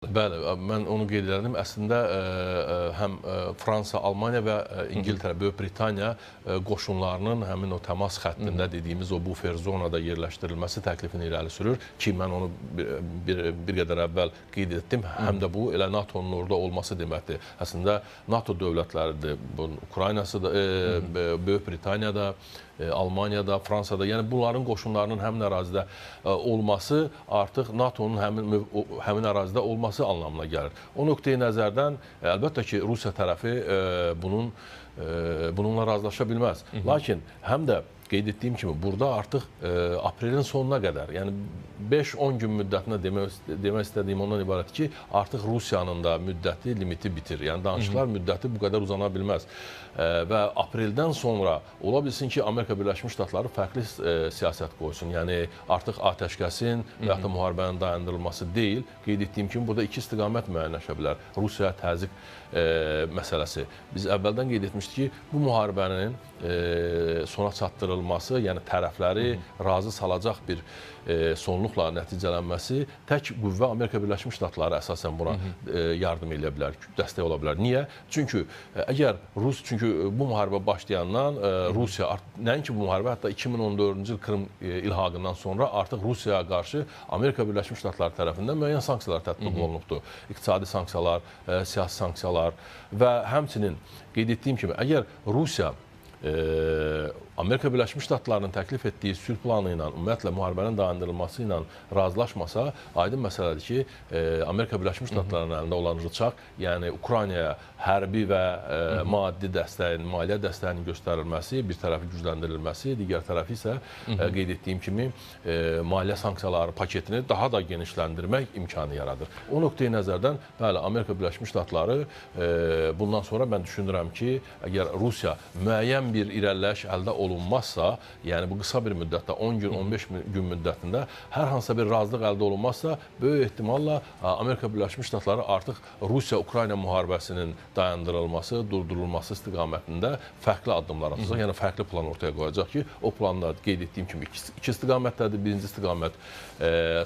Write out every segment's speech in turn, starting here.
Bəli, mən onu qeyd edirdim. Əslində həm Fransa, Almaniya və İngiltərə, Böyük Britaniya qoşunlarının həmin o təmas xəttində dediyimiz o bufer zonada yerləşdirilməsi təklifini irəli sürür ki, mən onu bir qədər əvvəl qeyd etdim. Həm də bu elə NATO-nun orada olması deməkdir. Əslində NATO dövlətləridir. Ukraynası da, Böyük Britaniyada, Almaniyada, Fransada, yəni bunların qoşunlarının həmin ərazidə olması artıq NATO-nun həmin ərazidə olması anlamına gəlir. O nöqteyi nəzərdən əlbəttə ki, Rusiya tərəfi bununla razılaşa bilməz. Lakin həm də qeyd etdiyim kimi, burada artıq aprelin sonuna qədər, yəni 5-10 gün müddətinə demək istədiyim ondan ibarət ki, artıq Rusiyanın da müddəti, limiti bitir. Yəni danışıqlar müddəti bu qədər uzana bilməz. Və apreldən sonra ola bilsin ki, Amerika Birləşmiş Ştatları fərqli siyasət qoysun. Yəni artıq atəşkəsin və ya da müharibənin dayandırılması deyil. Qeyd etdiyim kimi, burada iki istiqamət müəyyənləşə bilər. Rusiya təzyiq məsələsi. Biz əvvəldən qeyd etmişdik ki, bu müharibənin sona çatdırılması, yəni tərəfləri razı salacaq bir sonluqla nəticələnməsi tək qüvvə Amerika Birləşmiş Ştatları əsasən buna yardım edə bilər, dəstək ola bilər. Niyə? Çünki bu müharibə başlayandan Rusiya, nəinki bu müharibə, hətta 2014-cü il Krım ilhaqından sonra artıq Rusiyaya qarşı Amerika Birləşmiş Ştatları tərəfindən müəyyən sanksiyalar tətbiq olunubdur. İqtisadi sanksiyalar, siyasi sanksiyalar və həmçinin qeyd etdiyim kimi, əgər Rusiya Amerika Birləşmiş Ştatlarının təklif etdiyi sülh planı ilə, ümumiyyətlə müharibənin dayandırılması ilə razılaşmasa, aydın məsələdir ki, Amerika Birləşmiş Ştatlarının əlində olan rıçaq, yəni Ukraynaya hərbi və maddi dəstəyin, maliyyə dəstəyinin göstərilməsi, bir tərəfi gücləndirilməsi, digər tərəfi isə qeyd etdiyim kimi maliyyə sanksiyaları paketini daha da genişləndirmək imkanı yaradır. O nöqteyi nəzərdən, bəli, Amerika Birləşmiş Ştatları bundan sonra mən düşünürəm ki, əgər Rusiya müəyyən bir irəliləyiş əldə olunmazsa, yəni bu qısa bir müddətdə, 10 gün, 15 gün müddətində hər hansısa bir razılıq əldə olunmazsa, böyük ehtimalla Amerika Birləşmiş Ştatları artıq Rusiya-Ukrayna müharibəsinin dayandırılması, durdurulması istiqamətində fərqli addımlar atacaq, yəni fərqli plan ortaya qoyacaq ki, o planda qeyd etdiyim kimi iki istiqamətdədir. Birinci istiqamət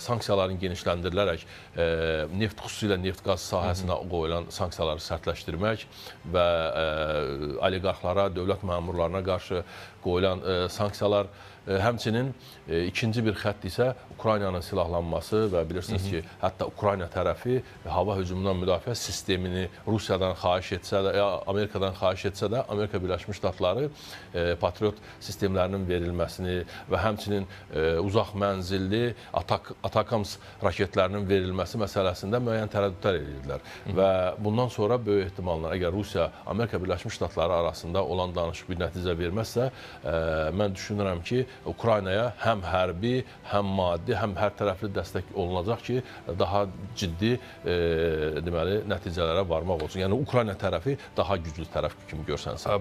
sanksiyaların genişləndirilərək xüsusilə neft-qaz sahəsinə qoyulan sanksiyaları sərtləşdirmək və oliqarxlara, dövlət məmurlarına qarşı qoyulan sanksiyalar, həmçinin ikinci bir xətt isə Ukraynanın silahlanması və bilirsiniz ki, hətta Ukrayna tərəfi hava hücumundan müdafiə sistemini Rusiyadan xahiş etsə də, ya Amerikadan xahiş etsə də, Amerika Birləşmiş Ştatları Patriot sistemlərinin verilməsini və həmçinin uzaq mənzilli Atakams raketlərinin verilməsi məsələsində müəyyən tərəddüdlər edirlər. Və bundan sonra böyük ehtimalla, əgər Rusiya Amerika Birləşmiş Ştatları arasında olan danışıq bir nəticə verməzsə, mən düşünürəm ki, Ukraynaya həm hərbi, həm maddi, həm hər tərəfli dəstək olunacaq ki, daha ciddi deməli, nəticələrə varmaq olsun. Yəni, Ukrayna tərəfi daha güclü tərəf kimi görsənsin.